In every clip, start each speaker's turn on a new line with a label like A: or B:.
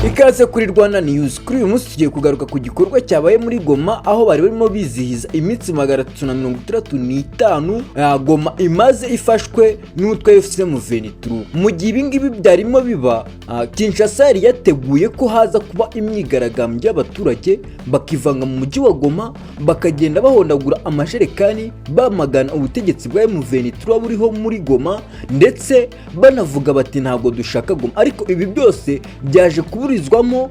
A: Ikaze kuri Rwanda News. Kuri uyu munsi tugiye kugaruka ku gikorwa cyabaye muri Goma aho bari barimo bizihiza iminsi 365 Goma imaze ifashwe n'utwe FCM23. Mu gihe ibingibi byarimo biba, Kinshasa yari yateguye ko haza kuba imyigaragambyo y'abaturage bakivanga mu mujyi wa Goma bakagenda bahondagura amasherekani bamagana ubutegetsi bwa M23 buriho muri Goma, ndetse banavuga bati ntabwo dushaka Goma. Ariko ibi byose byaje kuburizwamo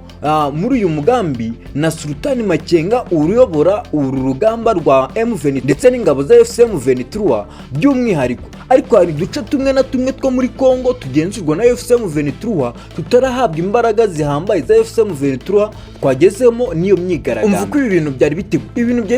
A: muri uyu mugambi na Sultani Makenga uruyobora uru rugamba rwa M23 ndetse n'ingabo za FCM23 by'umwihariko. Ariko hari duce tumwe na tumwe two muri Congo tugenzurwa na FCM23 tutarahabwa imbaraga zihambaye za FCM23 twagezemo niyo myigaragambyo. Umva ko ibintu byari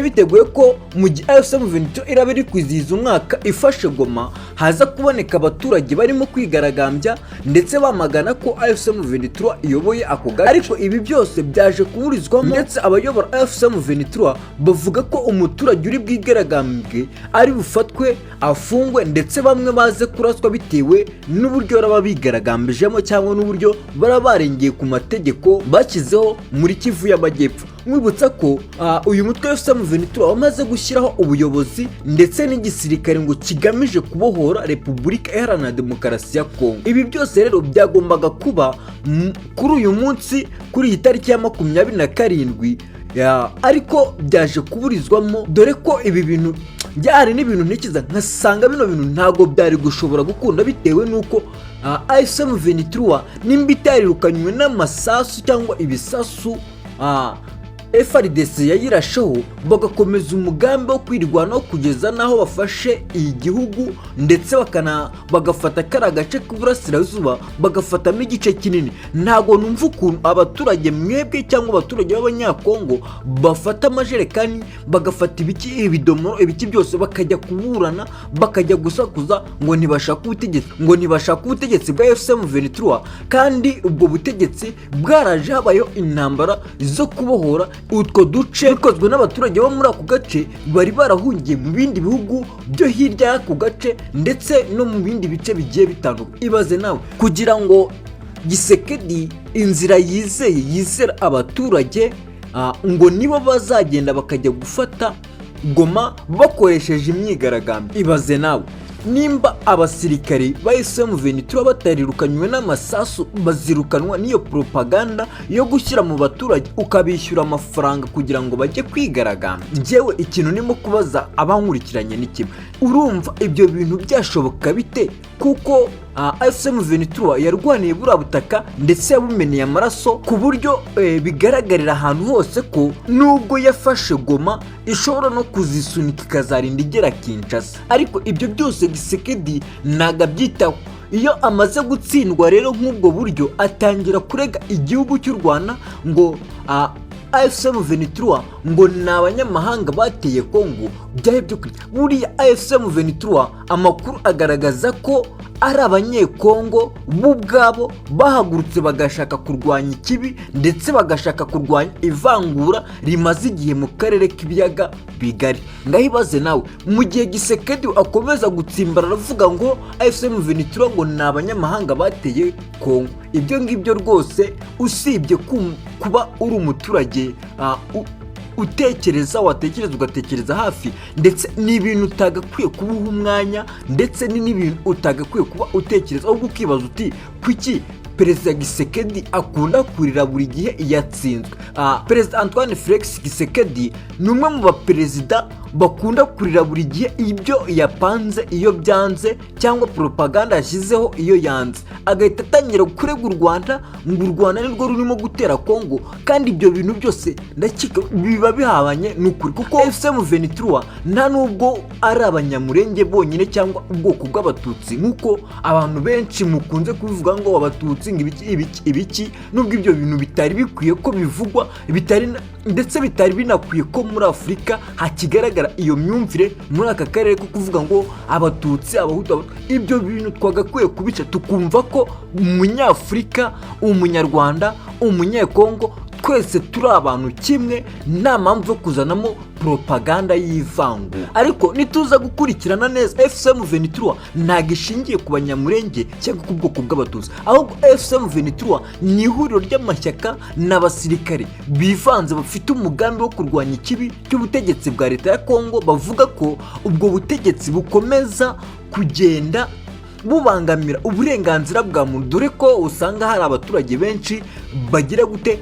A: biteguye ko mu gihe FCM23 iraba iri kwizihiza umwaka ifashe Goma haza kuboneka abaturage barimo kwigaragambya ndetse bamagana ko FCM23 iyoboye ako gace. Ariko ibi byose byaje kuburizwamo, ndetse abayobora FCM23 bavuga ko umuturage uri bwigaragambye ari bufatwe afungwe, ndetse bamwe baze kuraswa bitewe n'uburyo baraba bigaragambijemo cyangwa n'uburyo baraba barengeye ku mategeko bashyizeho muri Kivu y'Amajyepfo. Mwibutsa ko uyu mutwe wa FCM23 wamaze gushyiraho ubuyobozi ndetse n'igisirikare ngo kigamije kubohora Repubulika Iharanira Demokarasi ya Congo. Ibi byose rero byagombaga kuba kuri uyu munsi kuri iyi tariki ya 27, ariko byaje kuburizwamo, dore ko ibi bintu byari n'ibintu ntekiza nkasanga bino bintu ntago byari gushobora gukunda bitewe nuko FCM23 nimba itarirukanywe n'amasasu cyangwa ibisasu RDC yayirasheho bagakomeza umugambi wo kwirwanaho kugeza naho bafashe igihugu, ndetse bagafata kara gace k'uburasirazuba bagafatamo igice kinini. Ntago numva ukuntu abaturage mwebwe cyangwa abaturage b'abanyakongo bafata amajerekani bagafata ibidomoro byose bakajya kuburana bakajya gusakuza ngo ntibashaka ubutegetsi bwa FCM23, kandi ubwo butegetsi bwaraje habayeho intambara zo kubohora utwo duce bikozwe n'abaturage bo muri ako gace bari barahungiye mu bindi bihugu byo hirya y'ako gace ndetse no mu bindi bice bigiye bitandukanye. Ibaze nawe kugira ngo Gisekedi inzira yizera abaturage ngo nibo bazagenda bakajya gufata Goma bakoresheje imyigaragambyo. Ibaze nawe nimba abasirikari ba FCM23 batarirukanywe n'amasasu bazirukanwa n'iyo propaganda yo gushyira mu baturage ukabishyura amafaranga kugira ngo bajye kwigaragambya. Njyewe ikintu nimo kubaza abankurikiranye ni kimwe, urumva ibyo bintu byashoboka bite? Kuko FCM23 yarwaniye buriya butaka ndetse yabumeneye amaraso ku buryo bigaragarira ahantu hose ko nubwo yafashe Goma ishobora no kuzisunika ikazarinda igera Kinshasa. Ariko ibyo byose Gisekedi ntago abyitaho. Iyo amaze gutsindwa rero nk'ubwo buryo atangira kurega igihugu cy'u Rwanda ngo FCM23 ngo ni abanyamahanga bateye Congo. Byahebye buriya FCM23 amakuru agaragaza ko ari abanyekongo bo ubwabo bahagurutse bagashaka kurwanya ikibi ndetse bagashaka kurwanya ivangura rimaze igihe mu karere k'ibiyaga bigari. Ngahibaze nawe mu gihe Gisekedi akomeza gutsimbara aravuga ngo FCM23 ngo ni abanyamahanga bateye Congo. Ibyo ngibyo rwose usibye kuba uri umuturage ugatekereza hafi, ndetse n'ibintu utagakwiye kubuha umwanya, ndetse n'ibintu utagakwiye kuba utekereza ahubwo ukibaza uti kuki Perezida Gisekedi akunda kurira buri gihe yatsinzwe. Perezida Antoine Felix Gisekedi ni umwe mu baperezida bakunda kurira buri gihe ibyo yapanze iyo byanze cyangwa propaganda yashyizeho iyo yanze, agahita atangira kurega u Rwanda ngo u Rwanda nirwo rurimo gutera Congo, kandi ibyo bintu byose ndakeka biba bihabanye n'ukuri, kuko FCM23 nta nubwo ari abanyamurenge bonyine cyangwa ubwoko bw'abatutsi nk'uko abantu benshi mukunze kubivuga ngo abatutsi ibiki, nubwo ibyo bintu bitari bikwiye ko bivugwa, ndetse bitari binakwiye ko muri Afurika hakigaragara iyo myumvire muri aka karere ko kuvuga ngo abatutsi abahutu. Ibyo bintu twagakwiye kubica tukumva ko umunyafurika, umunyarwanda, umunyekongo twese turi abantu kimwe, nta mpamvu yo kuzanamo propaganda y'ivangura. Ariko nituza gukurikirana neza, FCM23 ntago ishingiye ku banyamurenge cyangwa ku bwoko bw'Abatutsi, ahubwo FCM23 ni ihuriro ry'amashyaka n'abasirikare bivanze bafite umugambi wo kurwanya ikibi cy'ubutegetsi bwa leta ya Congo. Bavuga ko ubwo butegetsi bukomeza kugenda bubangamira uburenganzira bwa muntu, dore ko usanga hari abaturage benshi bagira gute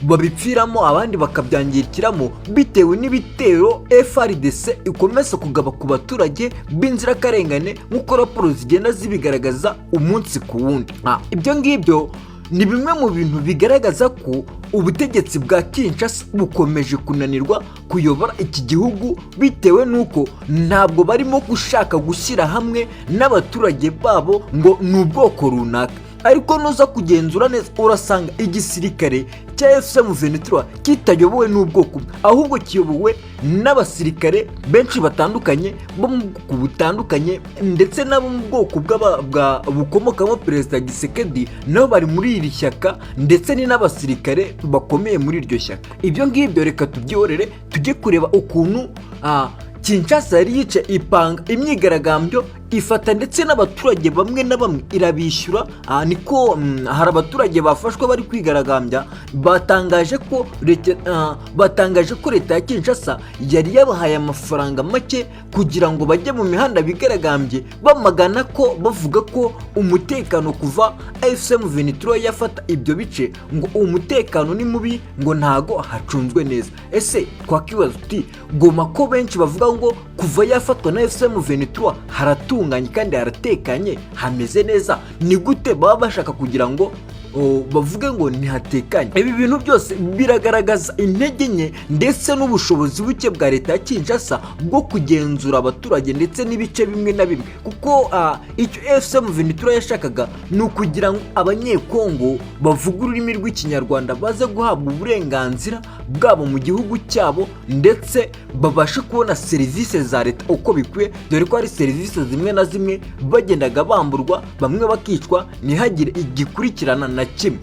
A: babipfiramo, abandi bakabyangirikiramo bitewe n'ibitero RDC ikomeza kugaba ku baturage b'inzirakarengane, nk'uko raporo zigenda zibigaragaza umunsi ku wundi. Ibyo ngibyo ni bimwe mu bintu bigaragaza ko ubutegetsi bwa Kinshasa bukomeje kunanirwa kuyobora iki gihugu, bitewe n'uko ntabwo barimo gushaka gushyira hamwe n'abaturage babo ngo ni ubwoko runaka. Ariko nuza kugenzura neza urasanga igisirikare cya FCM23 kitayobowe n'ubwoko, ahubwo kiyobowe n'abasirikare benshi batandukanye bo mu bwoko butandukanye, ndetse n'abo mu bwoko bukomokamo perezida Gisekedi nabo bari muri iri shyaka, ndetse ni n'abasirikare bakomeye muri iryo shyaka. Ibyo ngibyo reka tubyihorere tujye kureba ukuntu Kinshasa yari yica ipanga imyigaragambyo, ifata ndetse n'abaturage bamwe na bamwe irabishyura. Niko hari abaturage bafashwe bari kwigaragambya, batangaje ko leta ya Kinshasa yari yabahaye amafaranga make kugira ngo bajye mu mihanda bigaragambye, bamagana ko, bavuga ko umutekano kuva FCM23 yafata ibyo bice ngo umutekano ni mubi, ngo ntago hacunzwe neza. Ese twakibaza tuti Goma ko benshi bavuga ngo kuva yafatwa na FCM23 haratunganye kandi haratekanye, hameze neza, ni gute baba bashaka kugira ngo bavuge ngo ntihatekanye? Ibi bintu byose biragaragaza intege nke ndetse n'ubushobozi buke bwa leta ya Kinshasa bwo kugenzura abaturage ndetse n'ibice bimwe na bimwe, kuko icyo FCM23 yashakaga ni ukugira ngo abanyekongo bavuga ururimi rw'ikinyarwanda baze guhabwa uburenganzira bwabo mu gihugu cyabo, ndetse babashe kubona serivisi za leta uko bikwiye, dore ko hari serivisi zimwe na zimwe bagendaga bamburwa, bamwe bakicwa, ntihagire igikurikirana na kimwe.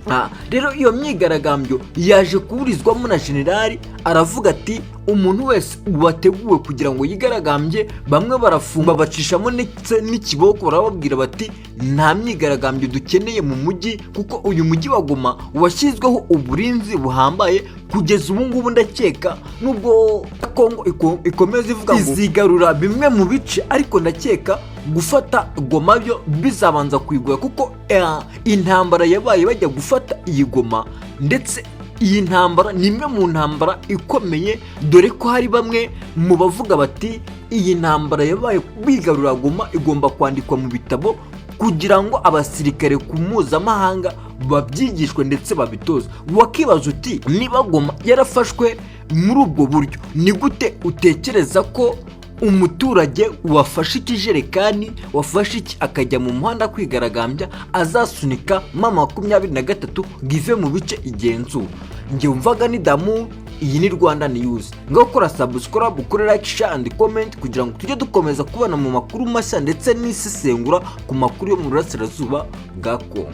A: Rero iyo myigaragambyo yaje kuburizwamo na generali, aravuga ati umuntu wese wateguwe kugira ngo yigaragambye, bamwe barafunga bacishamo n'ikiboko, barababwira bati nta myigaragambyo dukeneye mu mujyi, kuko uyu mujyi wa Goma washyizweho uburinzi buhambaye. Kugeza ubu ngubu ndakeka nubwo Congo ikomeza ivuga ngo izigarura bimwe mu bice, ariko ndakeka gufata Goma byo bizabanza kwigura, kuko intambara yabaye bajya gufata iyi Goma, ndetse iyi ntambara ni imwe mu ntambara ikomeye, dore ko hari bamwe mu bavuga bati iyi ntambara yabaye bigarura Goma igomba kwandikwa mu bitabo kugira ngo abasirikare ku mpuzamahanga babyigishwe ndetse babitoze. Wakibaza uti niba Goma yarafashwe muri ubwo buryo, ni gute utekereza ko umuturage wafashe ikijerekani, wafashe iki akajya mu muhanda kwigaragambya, azasunika mama 23 give mu bice igenzura? Njye umvaga ni damu. Iyi ni Rwanda News. Ngaho kora subscribe, ukore like, share and comment kugira ngo tujye dukomeza kubana mu makuru mashya ndetse n'isesengura ku makuru yo mu burasirazuba bwa Congo.